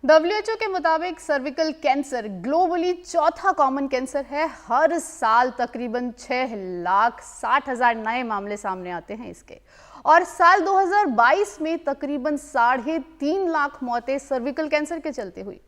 WHO के मुताबिक cervical cancer globally चौथा कॉमन कैंसर है। हर साल तकरीबन 6,60,000 नए मामले सामने आते हैं इसके, और साल 2022 में तकरीबन 3.5 लाख मौतें सर्विकल कैंसर के चलते हुई।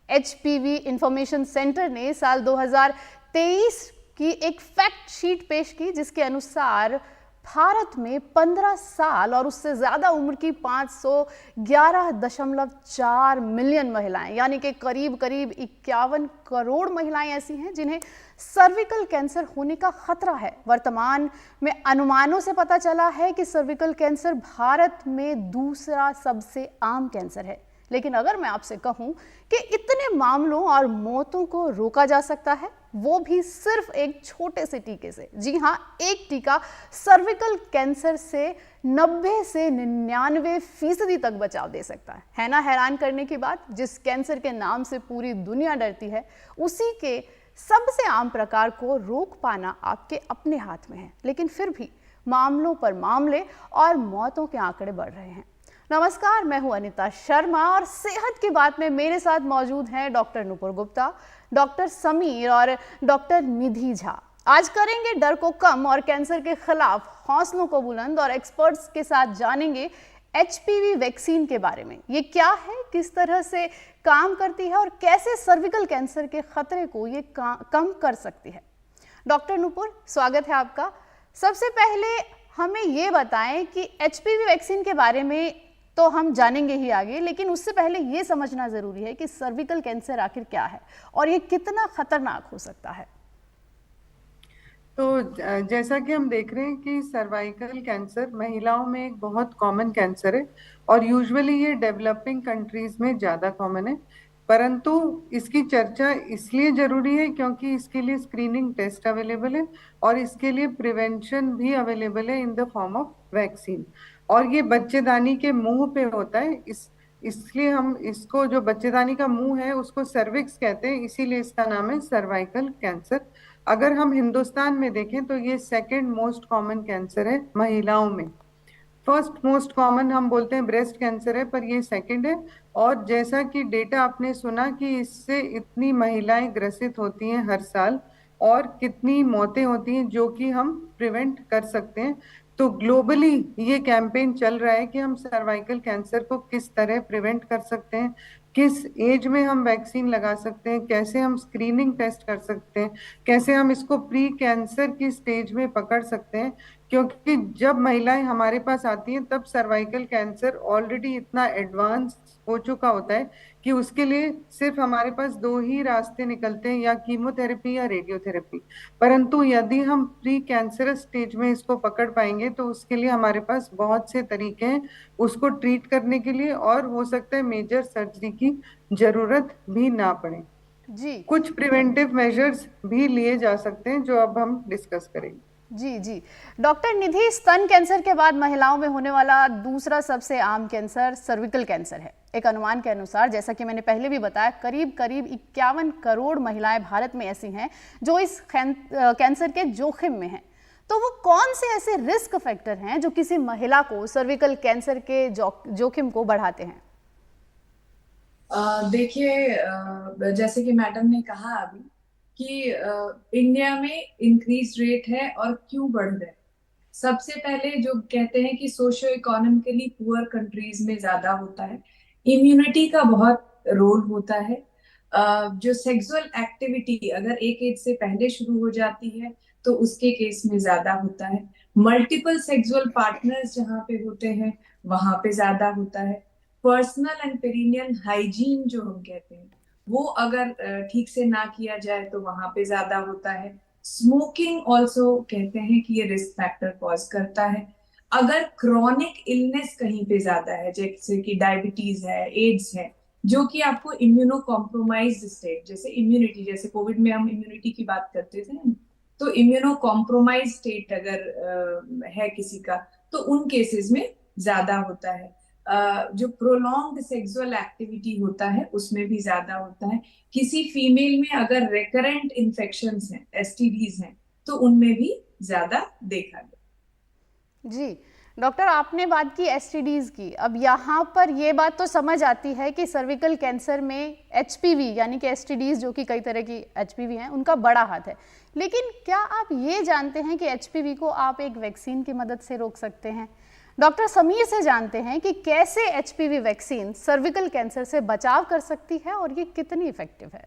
HPV इंफॉर्मेशन सेंटर ने साल 2023 की एक फैक्ट शीट पेश की, जिसके अनुसार भारत में 15 साल और उससे ज्यादा उम्र की 511.4 मिलियन महिलाएं, यानी कि करीब 51 करोड़ महिलाएं ऐसी हैं जिन्हें सर्विकल कैंसर होने का खतरा है। वर्तमान में अनुमानों से पता चला है कि सर्विकल कैंसर भारत में दूसरा सबसे आम कैंसर है। लेकिन अगर मैं आपसे कहूं कि इतने मामलों और मौतों को रोका जा सकता है, वो भी सिर्फ एक छोटे से टीके से। जी हां, एक टीका सर्विकल कैंसर से 90 से 99% तक बचाव दे सकता है ना? हैरान करने की बात, जिस कैंसर के नाम से पूरी दुनिया डरती है, उसी के सबसे आम प्रकार को रोक पाना आपके अपने हाथ में है। लेकिन फिर भी मामलों पर मामले और मौतों के आंकड़े बढ़ रहे हैं। नमस्कार, मैं हूं अनिता शर्मा और सेहत की बात में मेरे साथ मौजूद हैं डॉक्टर नुपुर गुप्ता, डॉक्टर समीर और डॉक्टर निधि झा। आज करेंगे डर को कम और कैंसर के खिलाफ हौसलों को बुलंद, और एक्सपर्ट्स के साथ जानेंगे HPV वैक्सीन के बारे में। ये क्या है, किस तरह से काम करती है और कैसे सर्विकल कैंसर के खतरे को ये कम कर सकती है। डॉक्टर नुपुर, स्वागत है आपका। सबसे पहले हमें ये बताएं कि HPV वैक्सीन के बारे में तो हम जानेंगे ही आगे, लेकिन उससे पहले ये समझना जरूरी है कि सर्विकल कैंसर आखिर क्या है और ये कितना खतरनाक हो सकता है। तो जैसा कि हम देख रहे हैं कि सर्वाइकल कैंसर महिलाओं में एक बहुत कॉमन कैंसर है और यूजुअली ये डेवलपिंग कंट्रीज में ज्यादा कॉमन है। परंतु इसकी चर्चा इसलिए जरूरी है क्योंकि इसके लिए स्क्रीनिंग टेस्ट अवेलेबल है और इसके लिए प्रिवेंशन भी अवेलेबल है in the form of vaccine. और ये बच्चेदानी के मुंह पे होता है, इसलिए हम इसको, जो बच्चेदानी का मुंह है उसको सर्विक्स कहते हैं, इसीलिए इसका नाम है सर्वाइकल कैंसर। अगर हम हिंदुस्तान में देखें तो ये सेकंड मोस्ट कॉमन कैंसर है महिलाओं में। फर्स्ट मोस्ट कॉमन हम बोलते हैं ब्रेस्ट कैंसर है, पर ये सेकंड है। और जैसा कि डेटा आपने सुना कि इससे इतनी महिलाएं ग्रसित होती हैं हर साल और कितनी मौतें होती हैं जो कि हम प्रिवेंट कर सकते हैं। तो ग्लोबली ये कैंपेन चल रहा है कि हम सर्वाइकल कैंसर को किस तरह प्रिवेंट कर सकते हैं, किस एज में हम वैक्सीन लगा सकते हैं, कैसे हम स्क्रीनिंग टेस्ट कर सकते हैं, कैसे हम इसको प्री कैंसर की स्टेज में पकड़ सकते हैं। क्योंकि जब महिलाएं हमारे पास आती हैं तब सर्वाइकल कैंसर ऑलरेडी इतना एडवांस हो चुका होता है कि उसके लिए सिर्फ हमारे पास दो ही रास्ते निकलते हैं, या कीमोथेरेपी या रेडियोथेरेपी। परंतु यदि हम प्री कैंसरस स्टेज में इसको पकड़ पाएंगे तो उसके लिए हमारे पास बहुत से तरीके हैं उसको ट्रीट करने के लिए, और हो सकता है मेजर सर्जरी की जरूरत भी ना पड़े। जी कुछ प्रिवेंटिव मेजर्स भी लिए जा सकते हैं जो अब हम डिस्कस करेंगे। जी जी डॉक्टर निधि, स्तन कैंसर के बाद महिलाओं में होने वाला दूसरा सबसे आम कैंसर सर्विकल कैंसर है। एक अनुमान के अनुसार, जैसा कि मैंने पहले भी बताया, करीब 51 करोड़ महिलाएं भारत में ऐसी हैं जो इस कैंसर के जोखिम में हैं। तो वो कौन से ऐसे रिस्क फैक्टर हैं जो किसी महिला को सर्विकल कैंसर के जोखिम को बढ़ाते हैं? देखिए, जैसे कि मैडम ने कहा अभी कि इंडिया में इंक्रीज रेट है और क्यों बढ़ रहा है। सबसे पहले जो कहते हैं कि सोशियो इकोनॉमिकली पुअर कंट्रीज में ज्यादा होता है, इम्यूनिटी का बहुत रोल होता है। जो सेक्सुअल एक्टिविटी अगर एक एज से पहले शुरू हो जाती है तो उसके केस में ज्यादा होता है। मल्टीपल सेक्सुअल पार्टनर्स जहाँ पे होते हैं वहां पे ज्यादा होता है। पर्सनल एंड पेरिनियल हाइजीन जो हम कहते हैं वो अगर ठीक से ना किया जाए तो वहां पे ज्यादा होता है। स्मोकिंग ऑल्सो कहते हैं कि ये रिस्क फैक्टर कॉज करता है। अगर क्रॉनिक इलनेस कहीं पे ज्यादा है, जैसे कि डायबिटीज है, एड्स है, जो कि आपको इम्यूनो कॉम्प्रोमाइज स्टेट, जैसे इम्यूनिटी, जैसे कोविड में हम इम्यूनिटी की बात करते थे ना, तो इम्यूनो कॉम्प्रोमाइज स्टेट अगर है किसी का तो उन केसेस में ज्यादा होता है। जो प्रोलॉन्ग्ड सेक्सुअल एक्टिविटी होता है उसमें भी ज्यादा होता है। किसी फीमेल में अगर रेकरेंट इन्फेक्शंस हैं, STDs हैं, तो उनमें भी ज्यादा देखा गया। जी डॉक्टर, आपने बात की एसटीडीज की। अब यहाँ पर ये बात तो समझ आती है कि सर्विकल कैंसर में एचपीवी यानी कि एसटीडीज, जो कि कई तरह की एचपीवी हैं, उनका बड़ा हाथ है। लेकिन क्या आप ये जानते हैं कि एचपीवी को आप एक वैक्सीन की मदद से रोक सकते हैं? डॉक्टर समीर से जानते हैं कि कैसे एचपीवी वैक्सीन सर्विकल कैंसर से बचाव कर सकती है और ये कितनी इफेक्टिव है।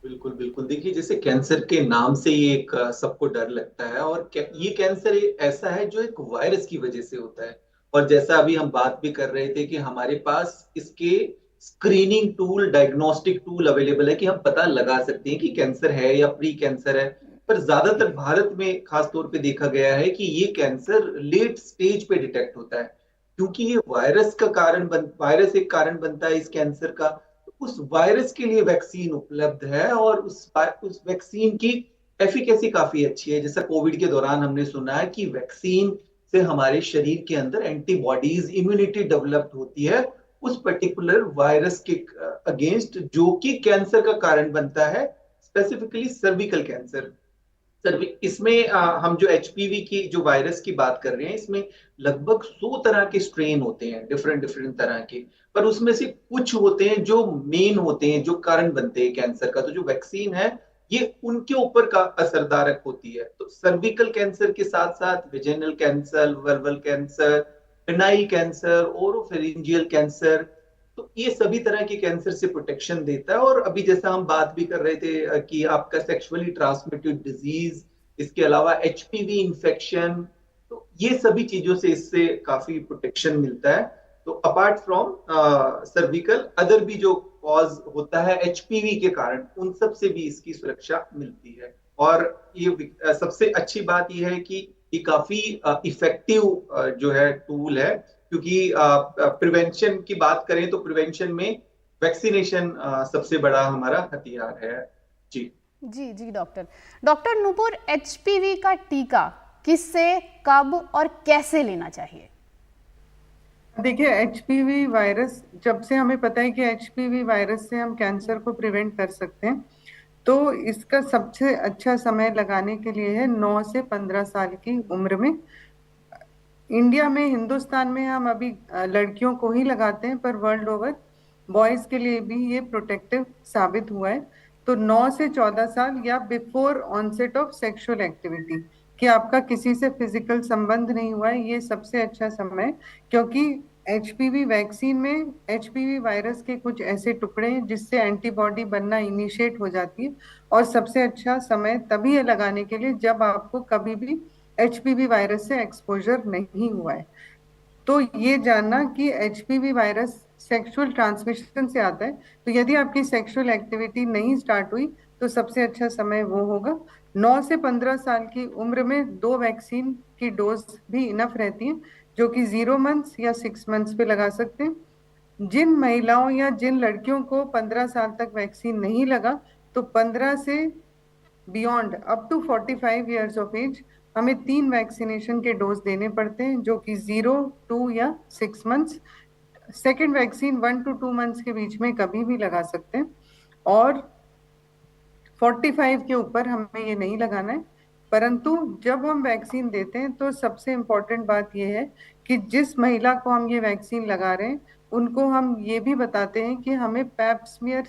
बिल्कुल बिल्कुल, देखिए जैसे कैंसर के नाम से ही एक सबको डर लगता है, और ये कैंसर ऐसा है जो एक वायरस की वजह से होता है। और जैसा अभी हम बात भी कर रहे थे कि हमारे पास इसके screening tool, diagnostic tool available है कि हम पता लगा सकते हैं कि कैंसर है या प्री कैंसर है। पर ज्यादातर भारत में खास तौर पे देखा गया है कि ये कैंसर लेट स्टेज पे डिटेक्ट होता है, क्योंकि ये वायरस एक कारण बनता है इस कैंसर का। उस वायरस के लिए वैक्सीन उपलब्ध है, और उस वैक्सीन की एफिकेसी काफी अच्छी है। जैसा कोविड के दौरान हमने सुना है कि वैक्सीन से हमारे शरीर के अंदर एंटीबॉडीज, इम्यूनिटी डेवलप होती है उस पर्टिकुलर वायरस के अगेंस्ट, जो कि कैंसर का कारण बनता है, स्पेसिफिकली सर्विकल कैंसर। सर इसमें हम जो एचपीवी की जो वायरस की बात कर रहे हैं, इसमें लगभग 100 तरह के स्ट्रेन होते हैं, डिफरेंट डिफरेंट तरह के। पर उसमें से कुछ होते हैं जो मेन होते हैं, जो कारण बनते हैं कैंसर का। तो जो वैक्सीन है ये उनके ऊपर का असरदारक होती है। तो सर्विकल कैंसर के साथ साथ वेजिनल कैंसर, वर्बल cancer, penile cancer, oropharyngeal cancer, तो ये सभी तरह के कैंसर से प्रोटेक्शन देता है। और अभी जैसा हम बात भी कर रहे थे कि आपका सेक्सुअली ट्रांसमिटेड डिजीज, इसके अलावा एचपीवी इंफेक्शन, तो ये सभी चीजों से इससे काफी प्रोटेक्शन मिलता है। तो अपार्ट फ्रॉम सर्विकल, अदर भी जो कॉज होता है एचपीवी के कारण, उन सब से भी इसकी सुरक्षा मिलती है। और ये सबसे अच्छी बात यह है कि ये काफी इफेक्टिव जो है टूल है, क्योंकि प्रिवेंशन की बात करें तो प्रिवेंशन में वैक्सीनेशन सबसे बड़ा हमारा हथियार है। जी जी जी डॉक्टर नूपुर, एचपीवी का टीका किससे, कब और कैसे लेना चाहिए? देखिए, एचपीवी वायरस, जब से हमें पता है कि एचपीवी वायरस से हम कैंसर को प्रिवेंट कर सकते हैं, तो इसका सबसे अच्छा समय लगाने के लिए है 9 से 15 साल की उम्र में। इंडिया में, हिंदुस्तान में हम अभी लड़कियों को ही लगाते हैं, पर वर्ल्ड ओवर बॉयज के लिए भी ये प्रोटेक्टिव साबित हुआ है। तो 9 से 14 साल या before onset of sexual activity, कि आपका किसी से फिजिकल संबंध नहीं हुआ है, ये सबसे अच्छा समय है। क्योंकि एचपीवी वैक्सीन में एचपीवी वायरस के कुछ ऐसे टुकड़े हैं जिससे एंटीबॉडी बनना इनिशिएट हो जाती है। और सबसे अच्छा समय तभी है लगाने के लिए जब आपको कभी भी एचपीवी वायरस से एक्सपोजर नहीं हुआ है। तो ये जानना कि एचपीवी वायरस सेक्सुअल ट्रांसमिशन से आता है, तो यदि आपकी सेक्सुअल एक्टिविटी नहीं स्टार्ट हुई तो सबसे अच्छा समय वो होगा। 9 से 15 साल की उम्र में 2 वैक्सीन की डोज भी इनफ रहती है, जो कि 0 मंथ्स या 6 मंथ्स पे लगा सकते हैं। जिन महिलाओं या जिन लड़कियों को 15 साल तक वैक्सीन नहीं लगा, तो 15 से beyond up to 45 years of age हमें 3 वैक्सीनेशन के डोज देने पड़ते हैं, जो कि 0, 2 या 6 months. Second vaccine 1 to 2 months के बीच में कभी भी लगा सकते हैं। और 45 के ऊपर हमें ये नहीं लगाना है। परंतु जब हम वैक्सीन देते हैं तो सबसे इम्पोर्टेंट बात यह है कि जिस महिला को हम ये वैक्सीन लगा रहे हैं, उनको हम ये भी बताते हैं कि हमें पैप स्मीयर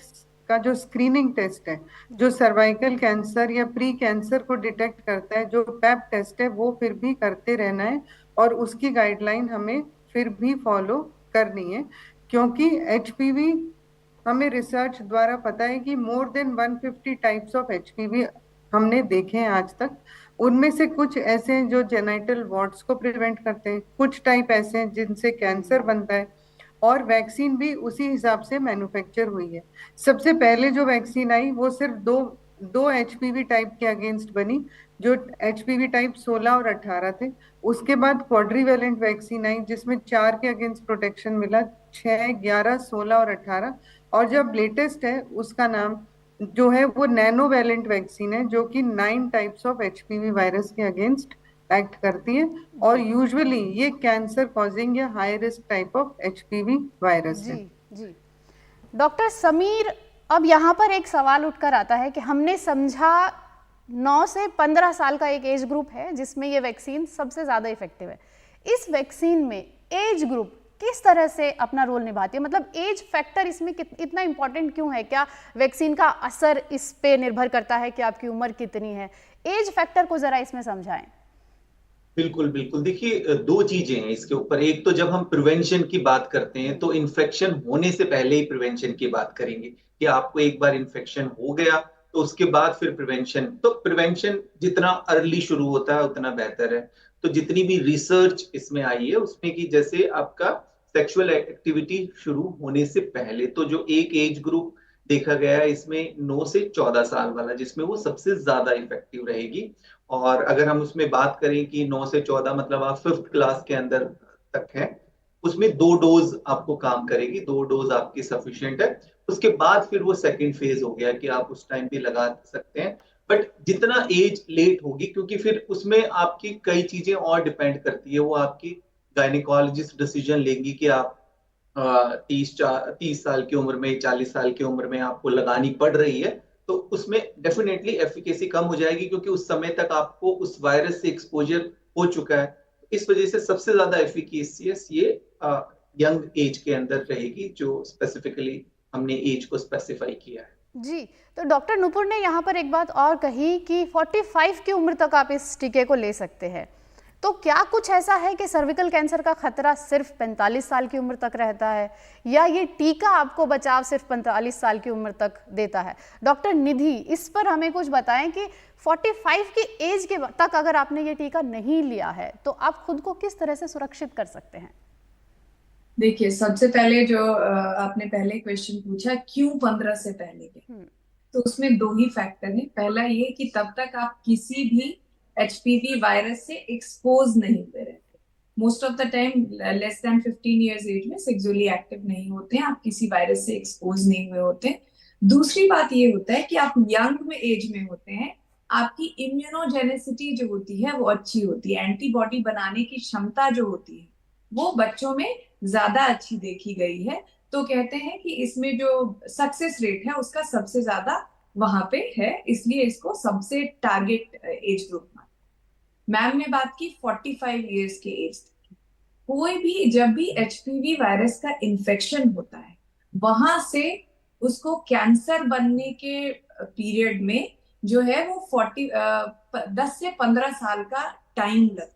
का जो स्क्रीनिंग टेस्ट है, जो सर्वाइकल कैंसर या प्री कैंसर को डिटेक्ट करता है, जो पैप टेस्ट है, वो फिर भी करते रहना है। और उसकी गाइडलाइन हमें फिर भी फॉलो करनी है, क्योंकि एचपीवी, हमें रिसर्च द्वारा पता है कि more than 150 types of HPV हमने देखे हैं आज तक। उनमें से कुछ ऐसे हैं जो जेनाइटल वॉर्ड्स को प्रिवेंट करते हैं, कुछ टाइप ऐसे हैं जिनसे कैंसर बनता है, और वैक्सीन भी उसी हिसाब से मैन्युफैक्चर हुई है। सबसे पहले जो वैक्सीन आई वो सिर्फ दो एचपीवी टाइप के अगेंस्ट बनी, जो एचपीवी टाइप 16 और 18 थे। उसके बाद क्वाड्रीवेलेंट वैक्सीन आई जिसमें 4 के अगेंस्ट प्रोटेक्शन मिला, 6, 11, 16 और 18। और जब लेटेस्ट है उसका नाम जो है वो नैनोवैलेंट वैक्सीन है, जो कि 9 टाइप्स ऑफ एचपीवी वायरस के अगेंस्ट एक्ट करती है। और यूजुअली ये कैंसर कॉजिंग या high risk type of HPV virus है। जी डॉक्टर समीर, अब यहाँ पर एक सवाल उठकर आता है कि हमने समझा 9 से 15 साल का एक एज ग्रुप है जिसमें ये वैक्सीन सबसे ज़्यादा इफेक्टिव है। इस वैक्सीन में एज ग्रुप किस तरह से अपना रोल निभाती है, मतलब एज फैक्टर इसमें इतना इंपॉर्टेंट क्यों है? क्या वैक्सीन का असर इस पे निर्भर करता है कि आपकी उम्र कितनी है? एज फैक्टर को जरा इसमें समझाएं। बिल्कुल बिल्कुल, देखिए दो चीजें हैं इसके ऊपर। एक तो जब हम प्रिवेंशन की बात करते हैं तो इन्फेक्शन होने से पहले ही प्रिवेंशन की बात करेंगे कि आपको एक बार इन्फेक्शन हो गया तो उसके बाद फिर प्रिवेंशन। तो प्रिवेंशन जितना अर्ली शुरू होता है उतना बेहतर है। तो जितनी भी रिसर्च इसमें आई है उसमें कि जैसे आपका सेक्सुअल एक्टिविटी शुरू होने से पहले, तो जो एक एज ग्रुप देखा गया है इसमें 9 से 14 साल वाला, जिसमें वो सबसे ज्यादा इफेक्टिव रहेगी। और अगर हम उसमें बात करें कि 9 से 14 मतलब आप 5th क्लास के अंदर तक है, उसमें 2 डोज आपको काम करेगी, 2 डोज आपकी सफिशिएंट है। उसके बाद फिर वो सेकंड फेज हो गया कि आप उस टाइम भी लगा सकते हैं। बट जितना एज लेट होगी, क्योंकि फिर उसमें आपकी कई चीजें और डिपेंड करती है, वो आपकी गायनिकोलॉजिस्ट डिसीजन लेंगी कि आप 30 साल की उम्र में, 40 साल की उम्र में आपको लगानी पड़ रही है, तो उसमें डेफिनेटली एफिकेसी कम हो जाएगी, क्योंकि उस समय तक आपको उस वायरस से एक्सपोजर हो चुका है। इस वजह से सबसे ज्यादा एफिकेसियस ये यंग एज के अंदर रहेगी, जो स्पेसिफिकली हमने एज को स्पेसिफाई किया है। जी, तो डॉक्टर नुपुर ने यहाँ पर एक बात और कही कि 45 की उम्र तक आप इस टीके को ले सकते हैं। तो क्या कुछ ऐसा है कि सर्विकल कैंसर का खतरा सिर्फ 45 साल की उम्र तक रहता है, या ये टीका आपको बचाव सिर्फ 45 साल की उम्र तक देता है? डॉक्टर निधि, इस पर हमें कुछ बताएं कि 45 की एज के तक अगर आपने ये टीका नहीं लिया है तो आप खुद को किस तरह से सुरक्षित कर सकते हैं? देखिए, सबसे पहले जो आपने पहले क्वेश्चन पूछा क्यों 15 से पहले के, तो उसमें दो ही फैक्टर है। पहला ये कि तब तक आप किसी भी एचपीवी वायरस से एक्सपोज नहीं हुए रहते। Most of the time less than 15 years age में सेक्सुअली एक्टिव नहीं होते हैं, आप किसी वायरस से एक्सपोज नहीं हुए होते। दूसरी बात ये होता है कि आप यंग में एज में होते हैं, आपकी इम्यूनोजेनेसिटी जो होती है वो अच्छी होती है, एंटीबॉडी बनाने की क्षमता जो होती है वो बच्चों में ज्यादा अच्छी देखी गई है। तो कहते हैं कि इसमें जो सक्सेस रेट है उसका सबसे ज्यादा वहां पे है, इसलिए इसको सबसे टारगेट एज ग्रुप में। मैम ने बात की 45 इयर्स के एज तक। कोई भी जब भी एचपीवी वायरस का इन्फेक्शन होता है वहां से उसको कैंसर बनने के पीरियड में जो है वो 10 से 15 साल का टाइम लगता है।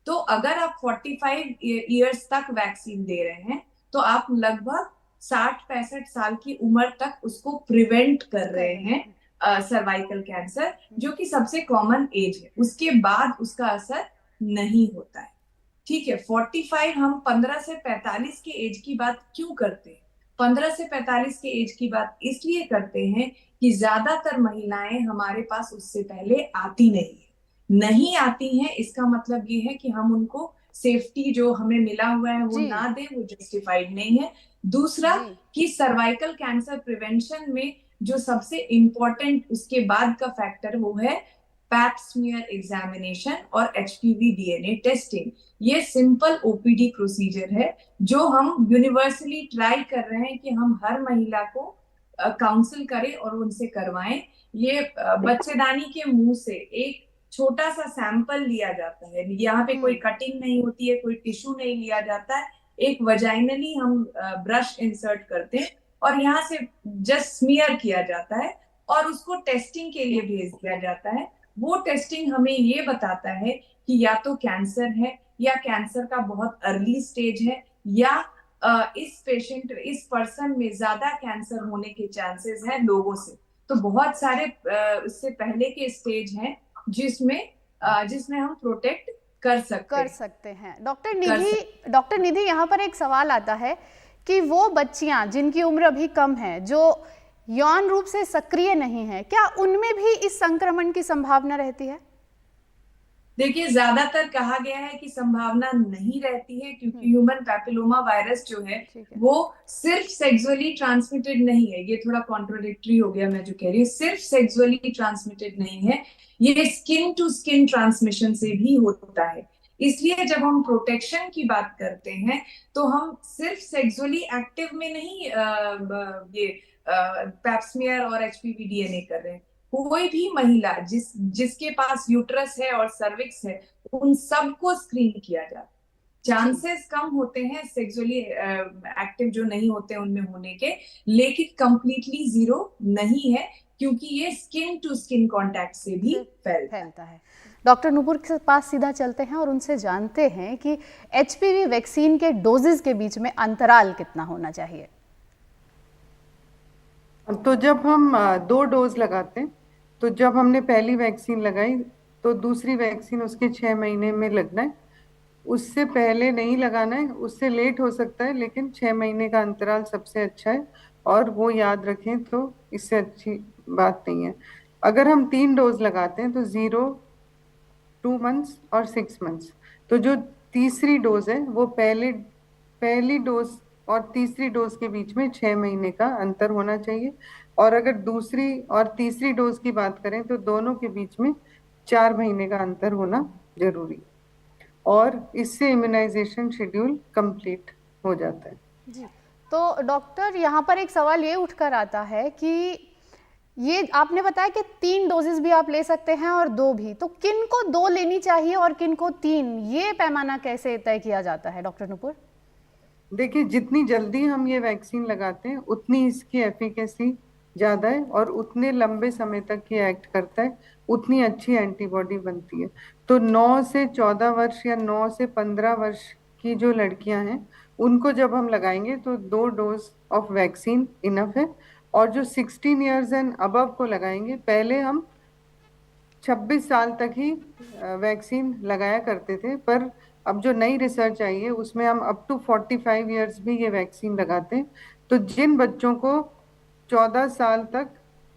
तो अगर आप 45 इयर्स तक वैक्सीन दे रहे हैं तो आप लगभग 60-65 साल की उम्र तक उसको प्रिवेंट कर रहे हैं सर्वाइकल कैंसर, जो कि सबसे कॉमन एज है। उसके बाद उसका असर नहीं होता है। ठीक है, 45 हम 15 से 45 के एज की बात क्यों करते हैं? 15 से 45 के एज की बात इसलिए करते हैं कि ज्यादातर महिलाएं हमारे पास उससे पहले आती नहीं आती हैं। इसका मतलब ये है कि हम उनको सेफ्टी जो हमें मिला हुआ है वो ना दे, वो जस्टिफाइड नहीं है। दूसरा कि सर्वाइकल कैंसर प्रिवेंशन में जो सबसे इम्पोर्टेंट उसके बाद का फैक्टर वो है पैप स्मीयर एग्जामिनेशन और एचपीवी डीएनए टेस्टिंग। ये सिंपल ओपीडी प्रोसीजर है जो हम यूनिवर्सली ट्राई कर रहे हैं कि हम हर महिला को काउंसिल करें और उनसे करवाएं। ये बच्चेदानी के मुंह से एक छोटा सा सैंपल लिया जाता है, यहाँ पे कोई कटिंग नहीं होती है, कोई टिश्यू नहीं लिया जाता है, एक वजाइनली हम ब्रश इंसर्ट करते हैं और यहाँ से जस्ट स्मीयर किया जाता है और उसको टेस्टिंग के लिए भेज दिया जाता है। वो टेस्टिंग हमें ये बताता है कि या तो कैंसर है या कैंसर का बहुत अर्ली स्टेज है, या इस पर्सन में ज्यादा कैंसर होने के चांसेस हैं लोगों से। तो बहुत सारे इससे पहले के स्टेज हैं जिसमें हम प्रोटेक्ट कर सकते हैं। डॉक्टर निधि, यहाँ पर एक सवाल आता है कि वो बच्चियां जिनकी उम्र अभी कम है, जो यौन रूप से सक्रिय नहीं है, क्या उनमें भी इस संक्रमण की संभावना रहती है? देखिए, ज्यादातर कहा गया है कि संभावना नहीं रहती है, क्योंकि ह्यूमन पैपिलोमा वायरस जो है वो सिर्फ सेक्सुअली ट्रांसमिटेड नहीं है। ये थोड़ा कॉन्ट्रोडिक्टरी हो गया मैं जो कह रही हूँ, सिर्फ सेक्सुअली ट्रांसमिटेड नहीं है, ये स्किन टू स्किन ट्रांसमिशन से भी होता है। इसलिए जब हम प्रोटेक्शन की बात करते हैं तो हम सिर्फ सेक्सुअली एक्टिव में नहीं ये पैप स्मीयर और एचपीवी डीएनए कर रहे हैं। कोई भी महिला जिसके पास यूट्रस है और सर्विक्स है, उन सबको स्क्रीन किया जाता है। चांसेस कम होते हैं सेक्सुअली एक्टिव जो नहीं होते उनमें होने के, लेकिन कंप्लीटली जीरो नहीं है, क्योंकि ये स्किन टू स्किन कांटेक्ट से भी से फैलता है। फैलता है। डॉक्टर नूपुर के पास सीधा चलते हैं और उनसे जानते हैं कि एचपीवी वैक्सीन के डोजेज के बीच में अंतराल कितना होना चाहिए। तो जब हम 2 डोज लगाते हैं, तो जब हमने पहली वैक्सीन लगाई तो दूसरी वैक्सीन उसके 6 महीने में लगना है। उससे पहले नहीं लगाना है, उससे लेट हो सकता है, लेकिन 6 महीने का अंतराल सबसे अच्छा है। और वो याद रखें, तो इससे अच्छी बात नहीं है। अगर हम 3 डोज लगाते हैं तो 0, 2 मंथ्स और 6 मंथ्स। तो जो तीसरी डोज है वो पहली डोज और तीसरी डोज के बीच में 6 महीने का अंतर होना चाहिए। और अगर दूसरी और तीसरी डोज की बात करें तो दोनों के बीच में 4 महीने का अंतर होना जरूरी है। और इससे इम्यूनाइजेशन शेड्यूल कंप्लीट हो जाता है। जी, तो डॉक्टर यहाँ पर एक सवाल ये उठकर आता है कि ये आपने बताया कि 3 डोजेस भी आप ले सकते हैं और 2 भी, तो किन को 2 लेनी चाहिए और किन को 3, ये पैमाना कैसे तय किया जाता है डॉक्टर नुपुर? देखिए, जितनी जल्दी हम ये वैक्सीन लगाते हैं उतनी इसकी एफिकेसी ज्यादा है और उतने लंबे समय तक ये एक्ट करता है, उतनी अच्छी एंटीबॉडी बनती है। तो 9 से 14 वर्ष या 9 से 15 वर्ष की जो लड़कियां हैं उनको जब हम लगाएंगे तो 2 डोज ऑफ वैक्सीन इनफ है। और जो 16 ईयर्स एंड अबव को लगाएंगे, पहले हम 26 साल तक ही वैक्सीन लगाया करते थे, पर अब जो नई रिसर्च आई है उसमें हम अप टू 45 ईयर्स भी ये वैक्सीन लगाते हैं। तो जिन बच्चों को 14 साल तक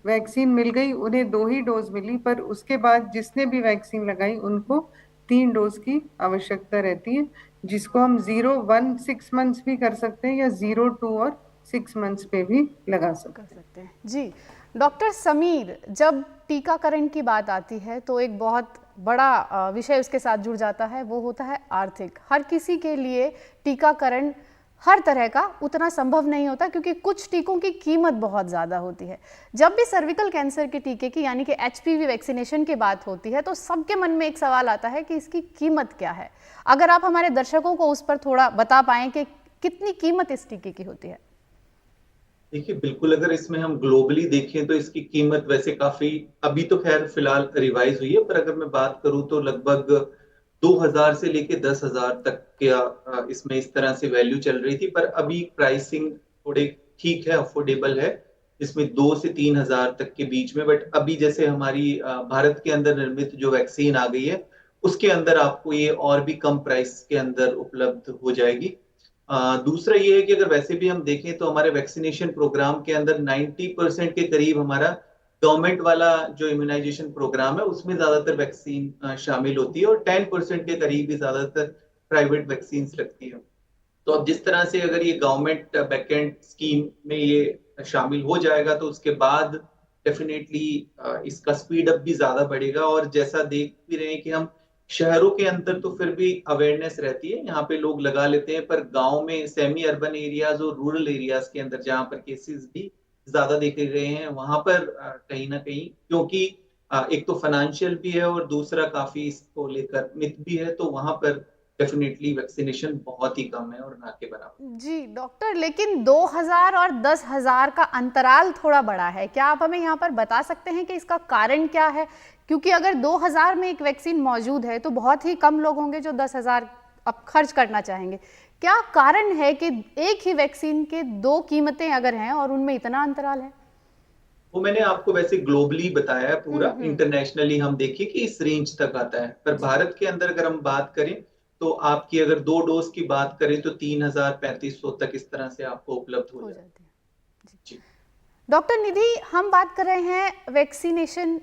वैक्सीन मिल गई उन्हें 2 ही डोज मिली, पर उसके बाद जिसने भी वैक्सीन लगाई उनको 3 डोज की आवश्यकता रहती है, जिसको हम 0, 1, 6 मंथ्स भी कर सकते हैं या 0, 2 और 6 मंथ्स पे भी लगा सकते हैं। जी, डॉक्टर समीर, जब टीकाकरण की बात आती है तो एक बहुत बड़ा विषय उसके साथ जुड़ जाता है, वो होता है आर्थिक। हर किसी के लिए टीकाकरण हर तरह का उतना संभव नहीं होता, क्योंकि कुछ टीकों की कीमत बहुत ज़्यादा होती है। जब भी सर्विकल कैंसर के टीके की यानी कि एचपीवी वैक्सीनेशन की बात होती है तो सबके मन में एक सवाल आता है कि इसकी कीमत क्या है। अगर आप हमारे दर्शकों को उस पर थोड़ा बता पाएं कि कितनी कीमत इस टीके की होती है। देखिए, बिल्कुल, अगर इसमें हम ग्लोबली देखें तो इसकी कीमत वैसे काफी, अभी तो खैर फिलहाल रिवाइज हुई है, पर अगर मैं बात करूं तो लगभग 2000 से लेके 10,000 तक का इसमें इस तरह से वैल्यू चल रही थी। पर अभी प्राइसिंग थोड़े ठीक है, अफोर्डेबल है, इसमें 2 से 3 हजार तक के बीच में। बट अभी जैसे हमारी भारत के अंदर निर्मित जो वैक्सीन आ गई है उसके अंदर आपको ये और भी कम प्राइस के अंदर उपलब्ध हो जाएगी। दूसरा ये है कि अगर वैसे भी हम देखें तो हमारे वैक्सीनेशन प्रोग्राम के अंदर 90% के करीब हमारा गवर्नमेंट वाला जो इम्यूनाइजेशन प्रोग्राम है उसमें ज्यादातर वैक्सीन शामिल होती है, और 10% के करीब ही ज्यादातर प्राइवेट वैक्सीन लगती है। तो अब जिस तरह से अगर ये गवर्नमेंट बैकएंड स्कीम में ये शामिल हो जाएगा तो उसके बाद डेफिनेटली इसका स्पीड अप भी ज्यादा बढ़ेगा। और जैसा देख भी रहे हैं कि हम शहरों के अंदर तो फिर भी अवेयरनेस रहती है, यहाँ पे लोग लगा लेते हैं, पर गांव में सेमी अर्बन एरियाज और रूरल एरियाज के अंदर जहाँ पर केसेस भी ज्यादा देखे गए हैं वहां पर कहीं ना कहीं, क्योंकि एक तो फाइनेंशियल भी है और दूसरा काफी इसको लेकर मिथ भी है, तो वहां पर डेफिनेटली वैक्सीनेशन बहुत ही कम है और ना के बराबर। जी डॉक्टर, लेकिन 2000 और 10,000 का अंतराल थोड़ा बड़ा है। क्या आप हमें यहाँ पर बता सकते हैं कि इसका कारण क्या है? क्योंकि अगर 2000 में एक वैक्सीन मौजूद है तो बहुत ही कम लोग होंगे जो 10,000 अब खर्च करना चाहेंगे। क्या कारण है कि एक ही वैक्सीन के 2 कीमतें अगर हैं और उनमें इतना अंतराल है? वो मैंने आपको वैसे ग्लोबली बताया है, पूरा इंटरनेशनली हम देखिए कि इस रेंज तक आता है। पर भारत के अंदर अगर हम बात करें तो आपकी अगर 2 डोज की बात करें तो 3,000-3,500 तक इस तरह से आपको उपलब्ध हो जाती है। जी डॉक्टर निधि, हम बात कर रहे हैं वैक्सीनेशन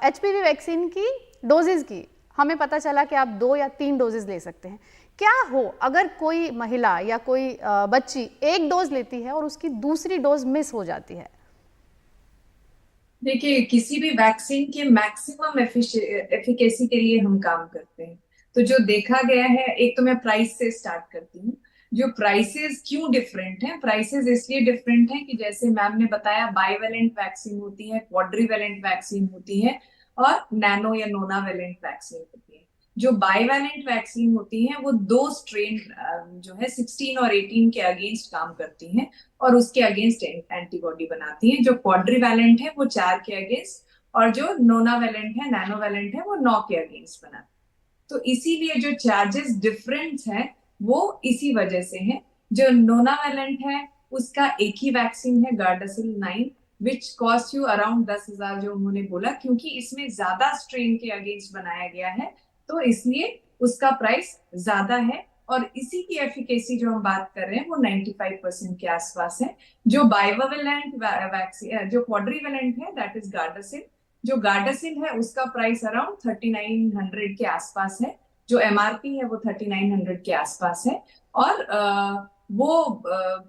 एचपीवी वैक्सीन की डोजेज की। हमें पता चला कि आप 2 या 3 डोजेज ले सकते हैं। क्या हो अगर कोई महिला या कोई बच्ची 1 डोज लेती है और उसकी दूसरी डोज मिस हो जाती है? देखिए, किसी भी वैक्सीन के मैक्सिमम एफिकेसी के लिए हम काम करते हैं। तो जो देखा गया है, एक तो मैं प्राइस से स्टार्ट करती हूँ। जो प्राइसेस क्यों डिफरेंट हैं? प्राइसेस इसलिए डिफरेंट हैं कि जैसे मैम ने बताया, बाइवेलेंट वैक्सीन होती है, क्वाड्रीवेलेंट वैक्सीन होती है और नैनो या नोनावेलेंट वैक्सीन होती है। जो बाइवैलेंट वैक्सीन होती हैं वो 2 स्ट्रेन जो है 16 और 18 के अगेंस्ट काम करती हैं और उसके अगेंस्ट एंटीबॉडी बनाती हैं। जो क्वाड्रीवैलेंट है वो 4 के अगेंस्ट, और जो नोनावैलेंट है, नैनोवैलेंट है, वो 9 के अगेंस्ट बनाती है। तो इसीलिए जो चार्जेस डिफरेंस है वो इसी वजह से है। जो नोनावैलेंट है उसका एक ही वैक्सीन है, Gardasil 9, which cost you around 10,000, जो उन्होंने बोला, क्योंकि इसमें ज्यादा स्ट्रेन के अगेंस्ट बनाया गया है तो इसलिए उसका प्राइस ज्यादा है। और इसी की एफिकेसी जो हम बात कर रहे हैं वो 95% के आसपास है। जो बाइवैलेंट वैक्सीन, जो क्वाड्रीवैलेंट है, दैट इज गार्डासिल। जो गार्डासिल है उसका प्राइस अराउंड 3900 के आसपास है। जो एमआरपी है वो 3900 के आसपास है। और वो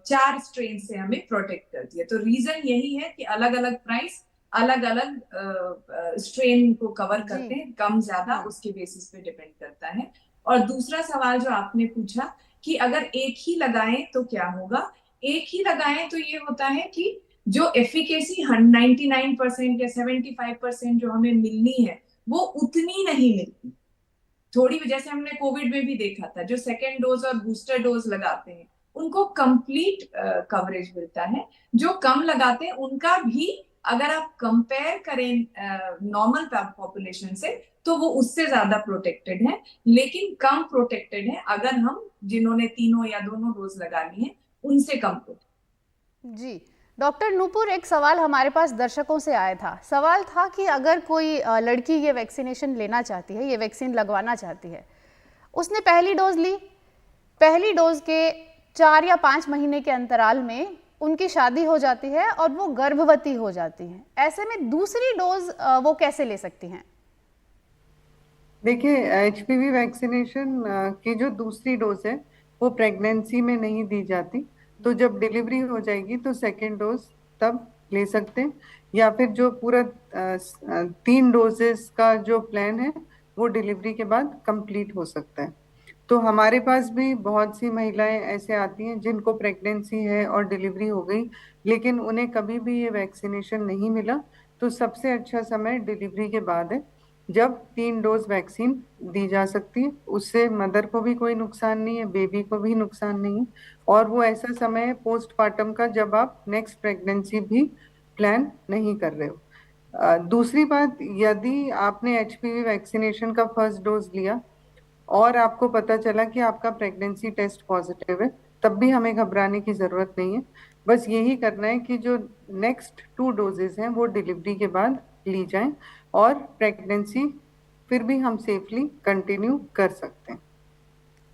4 स्ट्रेन से हमें प्रोटेक्ट करती है। तो रीजन यही है कि अलग अलग प्राइस अलग अलग स्ट्रेन को कवर करते हैं, कम ज्यादा उसके बेसिस पे डिपेंड करता है। और दूसरा सवाल जो आपने पूछा कि अगर एक ही लगाएं तो क्या होगा, एक ही लगाएं तो ये होता है कि जो एफिकेसी 99% या 75% जो हमें मिलनी है वो उतनी नहीं मिलती। थोड़ी, जैसे हमने कोविड में भी देखा था, जो सेकेंड डोज और बूस्टर डोज लगाते हैं उनको कंप्लीट कवरेज मिलता है। जो कम लगाते हैं उनका भी अगर आप कंपेयर करें नॉर्मल पॉपुलेशन से तो वो उससे ज्यादा प्रोटेक्टेड है, लेकिन कम प्रोटेक्टेड है अगर हम जिन्होंने तीनों या दोनों डोज लगा ली हैं उनसे कम प्रोटेक्टेड। जी डॉक्टर नूपुर, एक सवाल हमारे पास दर्शकों से आया था। सवाल था कि अगर कोई लड़की ये वैक्सीनेशन लेना चाहती है, ये वैक्सीन लगवाना चाहती है, उसने पहली डोज ली, पहली डोज के 4 या 5 महीने के अंतराल में उनकी शादी हो जाती है और वो गर्भवती हो जाती हैं, ऐसे में दूसरी डोज वो कैसे ले सकती हैं? देखिए, एचपीवी वैक्सीनेशन की जो दूसरी डोज है वो प्रेगनेंसी में नहीं दी जाती। तो जब डिलीवरी हो जाएगी तो सेकेंड डोज तब ले सकते हैं, या फिर जो पूरा 3 डोजेस का जो प्लान है वो डिलीवरी के बाद कंप्लीट हो सकता है। तो हमारे पास भी बहुत सी महिलाएं ऐसे आती हैं जिनको प्रेगनेंसी है और डिलीवरी हो गई, लेकिन उन्हें कभी भी ये वैक्सीनेशन नहीं मिला। तो सबसे अच्छा समय डिलीवरी के बाद है, जब 3 डोज वैक्सीन दी जा सकती है। उससे मदर को भी कोई नुकसान नहीं है, बेबी को भी नुकसान नहीं है। और वो ऐसा समय है पोस्टपार्टम का जब आप नेक्स्ट प्रेगनेंसी भी प्लान नहीं कर रहे हो। दूसरी बात, यदि आपने एचपीवी वैक्सीनेशन का फर्स्ट डोज लिया और आपको पता चला कि आपका प्रेगनेंसी टेस्ट पॉजिटिव है, तब भी हमें घबराने की जरूरत नहीं है। बस यही करना है कि जो नेक्स्ट 2 डोजेस हैं वो डिलीवरी के बाद ली जाएं, और प्रेगनेंसी फिर भी हम सेफली कंटिन्यू कर सकते हैं।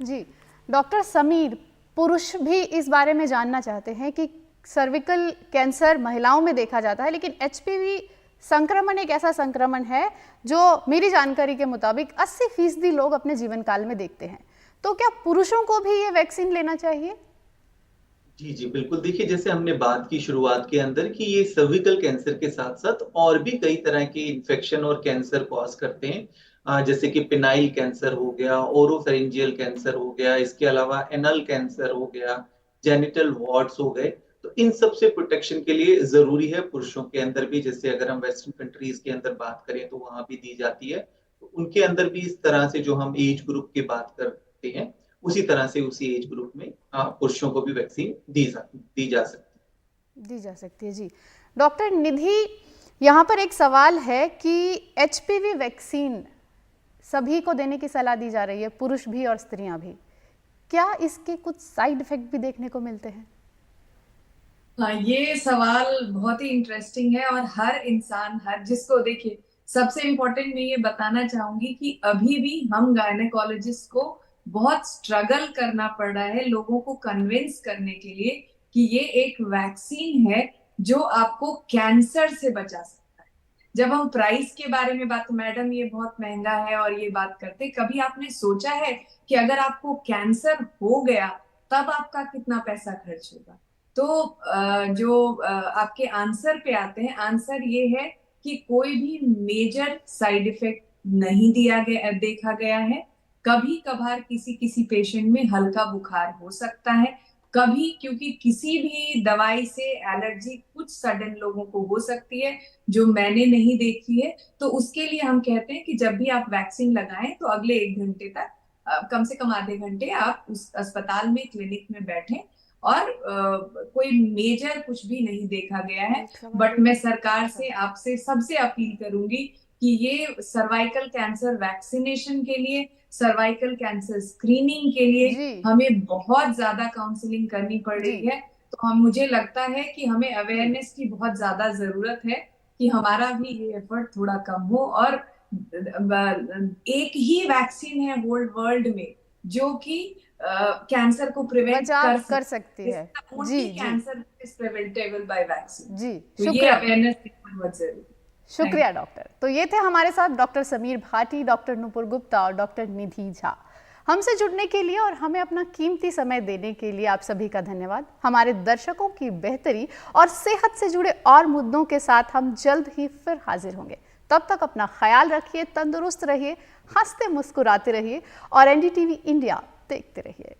जी डॉक्टर समीर, पुरुष भी इस बारे में जानना चाहते हैं कि सर्विकल कैंसर महिलाओं में देखा जाता है, लेकिन एचपीवी संक्रमण एक ऐसा संक्रमण है जो मेरी जानकारी के मुताबिक 80% लोग अपने जीवन काल में देखते हैं। तो क्या पुरुषों को भी ये वैक्सीन लेना चाहिए? जी जी बिल्कुल। देखिए, जैसे हमने बात की शुरुआत के अंदर कि ये सर्विकल कैंसर के साथ साथ और भी कई तरह के इन्फेक्शन और कैंसर कॉज करते हैं, जैसे कि पिनाइल कैंसर हो गया, ओरोफेरिंजियल कैंसर हो गया, इसके अलावा एनल कैंसर हो गया, जेनिटल वॉर्ड्स हो गए। तो इन सब से प्रोटेक्शन के लिए जरूरी है पुरुषों के अंदर भी, जैसे अगर हम वेस्टर्न कंट्रीज के अंदर बात करें तो वहां भी दी जाती है, तो उनके अंदर भी इस तरह से जो हम एज ग्रुप की बात करते हैं उसी तरह से उसी एज ग्रुप में पुरुषों को भी वैक्सीन दी जा सकती है। जी डॉक्टर निधि, यहाँ पर एक सवाल है कि एचपीवी वैक्सीन सभी को देने की सलाह दी जा रही है, पुरुष भी और स्त्रियां भी। क्या इसके कुछ साइड इफेक्ट भी देखने को मिलते हैं? हाँ, ये सवाल बहुत ही इंटरेस्टिंग है। और हर इंसान, हर जिसको देखिए, सबसे इम्पोर्टेंट मैं ये बताना चाहूंगी कि अभी भी हम गायनेकोलॉजिस्ट को बहुत स्ट्रगल करना पड़ रहा है लोगों को कन्विंस करने के लिए कि ये एक वैक्सीन है जो आपको कैंसर से बचा सकता है। जब हम प्राइस के बारे में बात, मैडम ये बहुत महंगा है और ये बात करते, कभी आपने सोचा है कि अगर आपको कैंसर हो गया तब आपका कितना पैसा खर्च होगा? तो जो आपके आंसर पे आते हैं, आंसर ये है कि कोई भी मेजर साइड इफेक्ट नहीं देखा गया है। कभी कभार किसी किसी पेशेंट में हल्का बुखार हो सकता है, कभी, क्योंकि किसी भी दवाई से एलर्जी कुछ सडन लोगों को हो सकती है जो मैंने नहीं देखी है, तो उसके लिए हम कहते हैं कि जब भी आप वैक्सीन लगाएं तो अगले 1 घंटे तक कम से कम आधे घंटे आप उस अस्पताल में, क्लिनिक में बैठें। और कोई मेजर कुछ भी नहीं देखा गया है। बट मैं सरकार से, आपसे, सबसे अपील करूंगी कि ये सर्वाइकल कैंसर वैक्सीनेशन के लिए, सर्वाइकल कैंसर स्क्रीनिंग के लिए जी हमें बहुत ज्यादा काउंसलिंग करनी पड़ जी रही है। तो मुझे लगता है कि हमें अवेयरनेस की बहुत ज्यादा जरूरत है कि हमारा भी ये एफर्ट थोड़ा कम हो। और एक ही वैक्सीन है होल वर्ल्ड में जो कि कैंसर को प्रिवेंट बचाव कर कर सकती है। Only G G cancer is preventable by vaccine. जी, तो ये शुक्रिया। अवेयरनेस बहुत जरूरी है। शुक्रिया डॉक्टर। तो ये थे हमारे साथ डॉक्टर समीर भाटी, डॉक्टर नुपुर गुप्ता और डॉक्टर निधि झा। हमसे जुड़ने के लिए और हमें अपना कीमती समय देने के लिए आप सभी का धन्यवाद। हमारे दर्शकों की बेहतरी और सेहत से जुड़े और मुद्दों के साथ हम जल्द ही फिर हाजिर होंगे। तब तक अपना ख्याल रखिए, तंदुरुस्त रहिए, हंसते मुस्कुराते रहिए और एनडीटीवी इंडिया देखते रहिए।